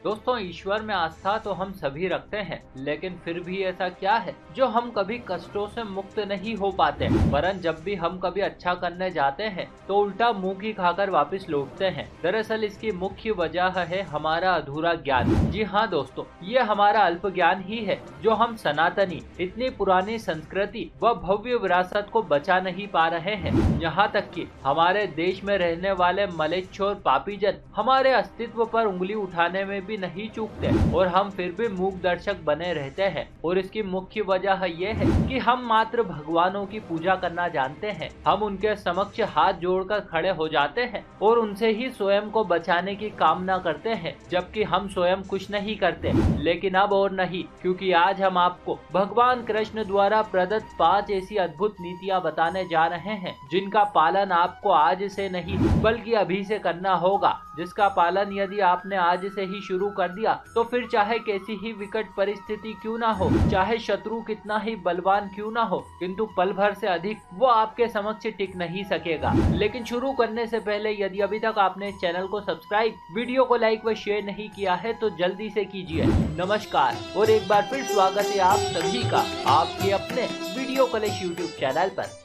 दोस्तों, ईश्वर में आस्था तो हम सभी रखते हैं, लेकिन फिर भी ऐसा क्या है जो हम कभी कष्टों से मुक्त नहीं हो पाते। वरन जब भी हम कभी अच्छा करने जाते हैं तो उल्टा मुंह की खाकर वापस लौटते हैं। दरअसल इसकी मुख्य वजह है हमारा अधूरा ज्ञान। जी हाँ दोस्तों, ये हमारा अल्प ज्ञान ही है जो हम सनातनी इतनी पुरानी संस्कृति व भव्य विरासत को बचा नहीं पा रहे हैं। यहाँ तक कि हमारे देश में रहने वाले मलेच्छ और पापीजन हमारे अस्तित्व पर उंगली उठाने में भी नहीं चूकते और हम फिर भी मूक दर्शक बने रहते हैं। और इसकी मुख्य वजह ये है कि हम मात्र भगवानों की पूजा करना जानते हैं। हम उनके समक्ष हाथ जोड़कर खड़े हो जाते हैं और उनसे ही स्वयं को बचाने की कामना करते हैं, जबकि हम स्वयं कुछ नहीं करते। लेकिन अब और नहीं, क्योंकि आज हम आपको भगवान कृष्ण द्वारा प्रदत्त 5 ऐसी अद्भुत नीतियाँ बताने जा रहे हैं जिनका पालन आपको आज से नहीं बल्कि अभी से करना होगा। जिसका पालन यदि आपने आज से ही शुरू कर दिया तो फिर चाहे कैसी ही विकट परिस्थिति क्यों ना हो, चाहे शत्रु कितना ही बलवान क्यों ना हो, किंतु पल भर से अधिक वो आपके समक्ष टिक नहीं सकेगा। लेकिन शुरू करने से पहले यदि अभी तक आपने चैनल को सब्सक्राइब, वीडियो को लाइक व शेयर नहीं किया है तो जल्दी से कीजिए। नमस्कार और एक बार फिर स्वागत है आप सभी का आपके अपने वीडियो कलेश यूट्यूब चैनल पर।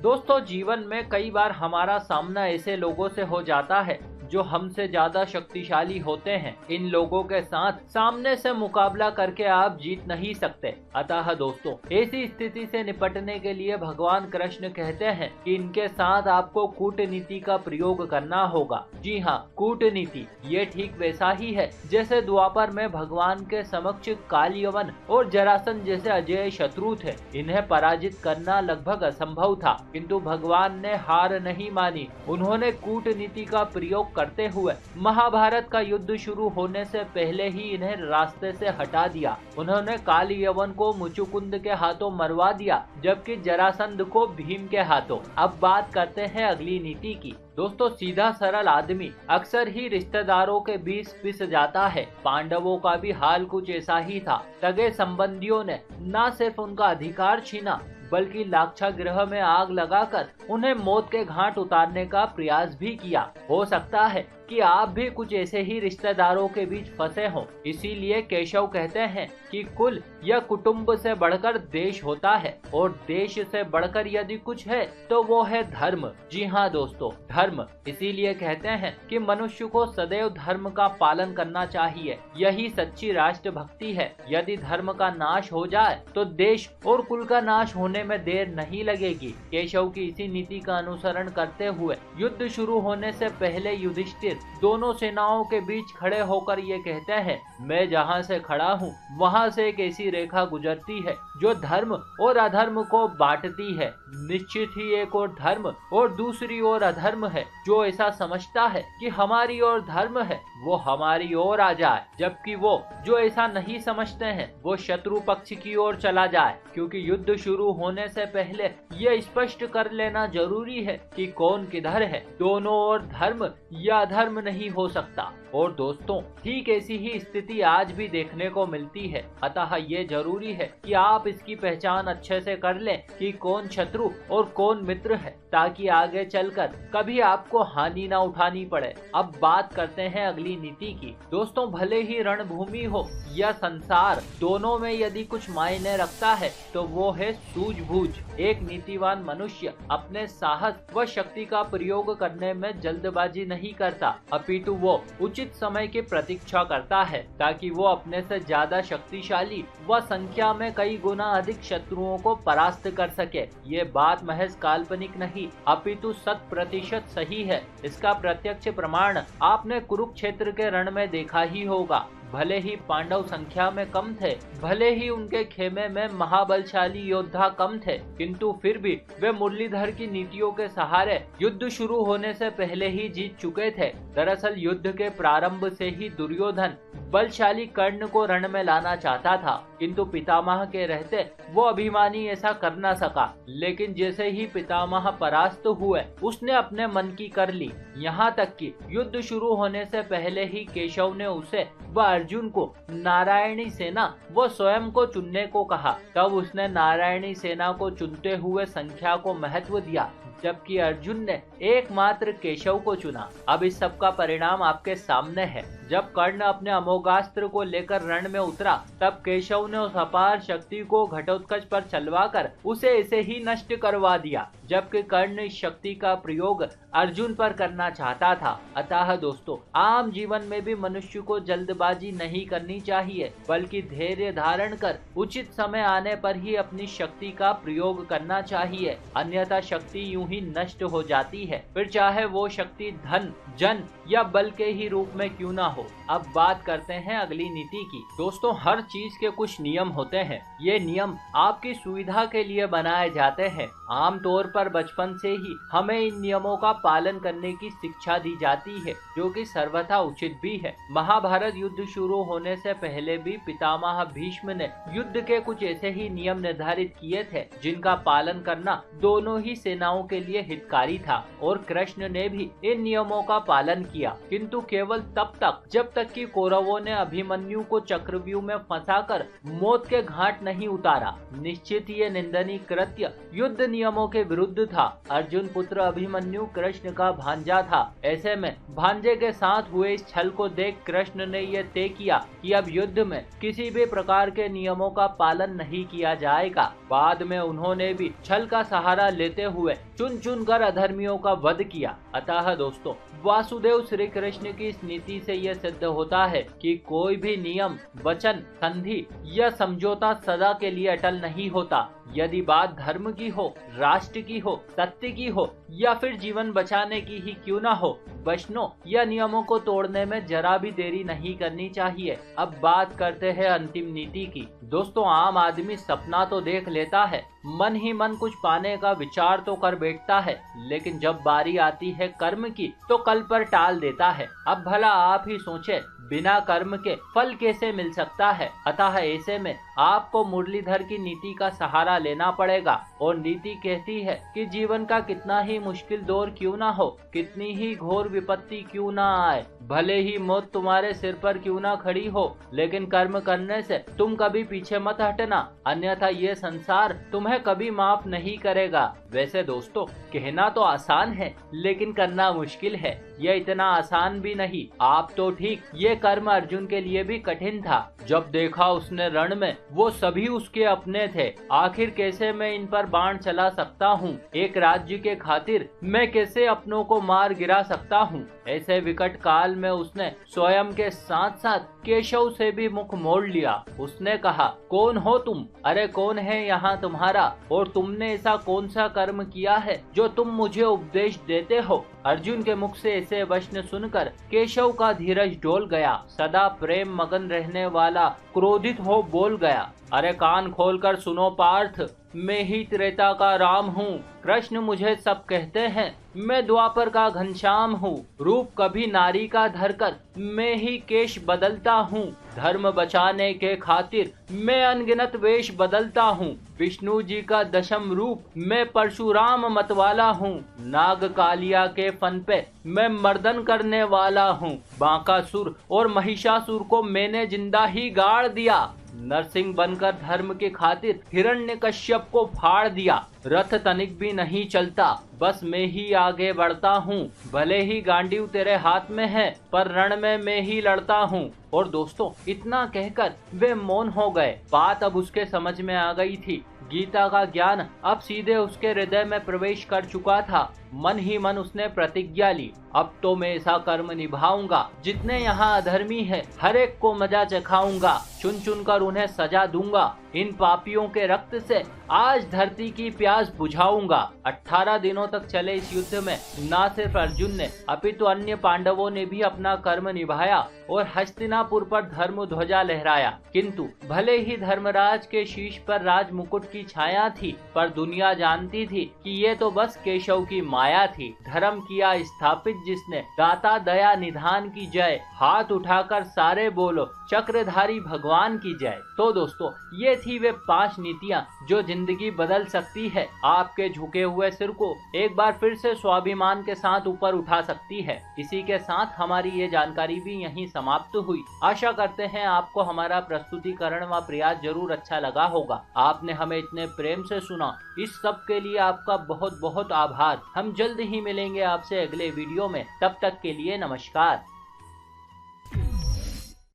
दोस्तों, जीवन में कई बार हमारा सामना ऐसे लोगों से हो जाता है जो हमसे ज्यादा शक्तिशाली होते हैं। इन लोगों के साथ सामने से मुकाबला करके आप जीत नहीं सकते। अतः दोस्तों, ऐसी स्थिति से निपटने के लिए भगवान कृष्ण कहते हैं कि इनके साथ आपको कूटनीति का प्रयोग करना होगा। जी हाँ, कूटनीति ये ठीक वैसा ही है जैसे द्वापर में भगवान के समक्ष कालयवन और जरासंध जैसे अजेय शत्रु थे। इन्हें पराजित करना लगभग असंभव था, किंतु भगवान ने हार नहीं मानी। उन्होंने कूटनीति का प्रयोग करते हुए महाभारत का युद्ध शुरू होने से पहले ही इन्हें रास्ते से हटा दिया। उन्होंने कालयवन को मुचुकुंद के हाथों मरवा दिया, जबकि जरासंध को भीम के हाथों। अब बात करते हैं अगली नीति की। दोस्तों, सीधा सरल आदमी अक्सर ही रिश्तेदारों के बीच पिस जाता है। पांडवों का भी हाल कुछ ऐसा ही था। सगे संबंधियों ने न सिर्फ उनका अधिकार छीना बल्कि लाक्षागृह में आग लगाकर उन्हें मौत के घाट उतारने का प्रयास भी किया। हो सकता है कि आप भी कुछ ऐसे ही रिश्तेदारों के बीच फंसे हों। इसीलिए केशव कहते हैं कि कुल या कुटुंब से बढ़कर देश होता है और देश से बढ़कर यदि कुछ है तो वो है धर्म। जी हाँ दोस्तों, धर्म। इसीलिए कहते हैं कि मनुष्य को सदैव धर्म का पालन करना चाहिए। यही सच्ची राष्ट्रभक्ति है। यदि धर्म का नाश हो जाए तो देश और कुल का नाश होने में देर नहीं लगेगी। केशव की इसी नीति का अनुसरण करते हुए युद्ध शुरू होने से पहले युधिष्ठिर दोनों सेनाओं के बीच खड़े होकर ये कहते हैं, मैं जहाँ से खड़ा हूँ वहाँ से एक ऐसी रेखा गुजरती है जो धर्म और अधर्म को बांटती है। निश्चित ही एक और धर्म और दूसरी ओर अधर्म है। जो ऐसा समझता है कि हमारी ओर धर्म है वो हमारी ओर आ जाए, जबकि वो जो ऐसा नहीं समझते हैं वो शत्रु पक्ष की ओर चला जाए। क्योंकि युद्ध शुरू होने से पहले ये स्पष्ट कर लेना जरूरी है कि कौन किधर है। दोनों ओर धर्म या अधर्म नहीं हो सकता। और दोस्तों, ठीक ऐसी ही स्थिति आज भी देखने को मिलती है। अतः ये जरूरी है कि आप इसकी पहचान अच्छे से कर लें कि कौन शत्रु और कौन मित्र है, ताकि आगे चलकर कभी आपको हानि ना उठानी पड़े। अब बात करते हैं अगली नीति की। दोस्तों, भले ही रणभूमि हो या संसार, दोनों में यदि कुछ मायने रखता है तो वो है सूझबूझ। एक नीतिवान मनुष्य अपने साहस व शक्ति का प्रयोग करने में जल्दबाजी नहीं करता, अपितु वो उचित समय की प्रतीक्षा करता है ताकि वो अपने से ज्यादा शक्तिशाली व संख्या में कई गुना अधिक शत्रुओं को परास्त कर सके। ये बात महज काल्पनिक नहीं अपितु 100% सही है। इसका प्रत्यक्ष प्रमाण आपने कुरुक्षेत्र के रण में देखा ही होगा। भले ही पांडव संख्या में कम थे, भले ही उनके खेमे में महाबलशाली योद्धा कम थे, किंतु फिर भी वे मुरलीधर की नीतियों के सहारे युद्ध शुरू होने से पहले ही जीत चुके थे। दरअसल युद्ध के प्रारंभ से ही दुर्योधन बलशाली कर्ण को रण में लाना चाहता था, किंतु पितामह के रहते वो अभिमानी ऐसा कर न सका। लेकिन जैसे ही पितामह परास्त हुए उसने अपने मन की कर ली। यहाँ तक कि युद्ध शुरू होने से पहले ही केशव ने उसे व अर्जुन को नारायणी सेना वो स्वयं को चुनने को कहा। तब उसने नारायणी सेना को चुनते हुए संख्या को महत्व दिया, जबकि अर्जुन ने एकमात्र केशव को चुना। अब इस सब का परिणाम आपके सामने है। जब कर्ण अपने अमोघास्त्र को लेकर रण में उतरा तब केशव ने उस अपार शक्ति को घटोत्कच पर चलवाकर उसे ऐसे ही नष्ट करवा दिया, जबकि कर्ण इस शक्ति का प्रयोग अर्जुन पर करना चाहता था। अतः दोस्तों, आम जीवन में भी मनुष्य को जल्दबाजी नहीं करनी चाहिए, बल्कि धैर्य धारण कर उचित समय आने पर ही अपनी शक्ति का प्रयोग करना चाहिए, अन्यथा शक्ति यूं ही नष्ट हो जाती है, फिर चाहे वो शक्ति धन, जन या बल के ही रूप में क्यों ना हो। अब बात करते हैं अगली नीति की। दोस्तों, हर चीज के कुछ नियम होते हैं। ये नियम आपकी सुविधा के लिए बनाए जाते हैं। आमतौर पर बचपन से ही हमें इन नियमों का पालन करने की शिक्षा दी जाती है, जो कि सर्वथा उचित भी है। महाभारत युद्ध शुरू होने से पहले भी पितामह भीष्म ने युद्ध के कुछ ऐसे ही नियम निर्धारित किए थे, जिनका पालन करना दोनों ही सेनाओं के लिए हितकारी था, और कृष्ण ने भी इन नियमों का पालन किया, किंतु केवल तब तक जब तक कि कौरवों ने अभिमन्यु को चक्रव्यूह में फंसाकर मौत के घाट नहीं उतारा। निश्चित ये निंदनीय कृत्य युद्ध नियमों के विरुद्ध था। अर्जुन पुत्र अभिमन्यु कृष्ण का भांजा था। ऐसे में भांजे के साथ हुए इस छल को देख कृष्ण ने यह तय किया कि अब युद्ध में किसी भी प्रकार के नियमों का पालन नहीं किया जाएगा। बाद में उन्होंने भी छल का सहारा लेते हुए चुन चुन कर अधर्मियों का वध किया। अतः दोस्तों, वासुदेव श्री कृष्ण की इस नीति से यह सिद्ध होता है कि कोई भी नियम, वचन, संधि या समझौता सदा के लिए अटल नहीं होता। यदि बात धर्म की हो, राष्ट्र की हो, सत्य की हो या फिर जीवन बचाने की ही क्यों ना हो, वचनों या नियमों को तोड़ने में जरा भी देरी नहीं करनी चाहिए। अब बात करते हैं अंतिम नीति की। दोस्तों, आम आदमी सपना तो देख लेता है, मन ही मन कुछ पाने का विचार तो कर बैठता है, लेकिन जब बारी आती है कर्म की तो कल पर टाल देता है। अब भला आप ही सोचें, बिना कर्म के फल कैसे मिल सकता है। अतः ऐसे में आपको मुरलीधर की नीति का सहारा लेना पड़ेगा, और नीति कहती है कि जीवन का कितना ही मुश्किल दौर क्यों ना हो, कितनी ही घोर विपत्ति क्यों ना आए, भले ही मौत तुम्हारे सिर पर क्यों ना खड़ी हो, लेकिन कर्म करने से तुम कभी पीछे मत हटना, अन्यथा ये संसार तुम्हें कभी माफ नहीं करेगा। वैसे दोस्तों, कहना तो आसान है लेकिन करना मुश्किल है। यह इतना आसान भी नहीं। आप तो ठीक, ये कर्म अर्जुन के लिए भी कठिन था। जब देखा उसने रण में वो सभी उसके अपने थे, आखिर कैसे मैं इन पर बाण चला सकता हूँ, एक राज्य के खातिर मैं कैसे अपनों को मार गिरा सकता हूँ। ऐसे विकट काल में उसने स्वयं के साथ साथ केशव से भी मुख मोड़ लिया। उसने कहा, कौन हो तुम? अरे कौन है यहाँ तुम्हारा, और तुमने ऐसा कौन सा कर्म किया है जो तुम मुझे उपदेश देते हो? अर्जुन के मुख से ऐसे वचन सुनकर केशव का धीरज डोल गया। सदा प्रेम मगन रहने वाला क्रोधित हो बोल गया, अरे कान खोलकर सुनो पार्थ, मैं ही त्रेता का राम हूँ। कृष्ण मुझे सब कहते हैं, मैं द्वापर का घनश्याम हूँ। रूप कभी नारी का धरकर मैं ही केश बदलता हूँ। धर्म बचाने के खातिर मैं अनगिनत वेश बदलता हूँ। विष्णु जी का दशम रूप मैं परशुराम मतवाला हूँ। नाग कालिया के फन पे मैं मर्दन करने वाला हूँ। बांकासुर और महिषासुर को मैंने जिंदा ही गाड़ दिया। नरसिंह बनकर धर्म के खातिर हिरण्यकश्यप को फाड़ दिया। रथ तनिक भी नहीं चलता, बस मैं ही आगे बढ़ता हूँ। भले ही गांडीव तेरे हाथ में है, पर रण में मैं ही लड़ता हूँ। और दोस्तों, इतना कहकर वे मौन हो गए। बात अब उसके समझ में आ गई थी। गीता का ज्ञान अब सीधे उसके हृदय में प्रवेश कर चुका था। मन ही मन उसने प्रतिज्ञा ली, अब तो मैं ऐसा कर्म निभाऊंगा, जितने यहाँ अधर्मी है हर एक को मजा चखाऊंगा, चुन चुन कर उन्हें सजा दूंगा। इन पापियों के रक्त से आज धरती की प्यास बुझाऊंगा। 18 दिनों तक चले इस युद्ध में न सिर्फ अर्जुन ने अपितु अन्य पांडवों ने भी अपना कर्म निभाया और हस्तिनापुर पर धर्म ध्वजा लहराया। किंतु भले ही धर्मराज के शीश पर राज मुकुट की छाया थी, पर दुनिया जानती थी कि ये तो बस केशव की माया थी। धर्म किया स्थापित जिसने, दाता दया निधान की जय। हाथ उठाकर सारे बोलो, चक्रधारी भगवान की जय। तो दोस्तों, ये थी वे 5 नीतियाँ जो जिंदगी बदल सकती है। आपके झुके हुए सिर को एक बार फिर से स्वाभिमान के साथ ऊपर उठा सकती है। इसी के साथ हमारी ये जानकारी भी यहीं समाप्त हुई। आशा करते हैं आपको हमारा प्रस्तुतिकरण व प्रयास जरूर अच्छा लगा होगा। आपने हमें इतने प्रेम से सुना, इस सब के लिए आपका बहुत बहुत आभार। हम जल्द ही मिलेंगे आपसे अगले वीडियो में। तब तक के लिए नमस्कार।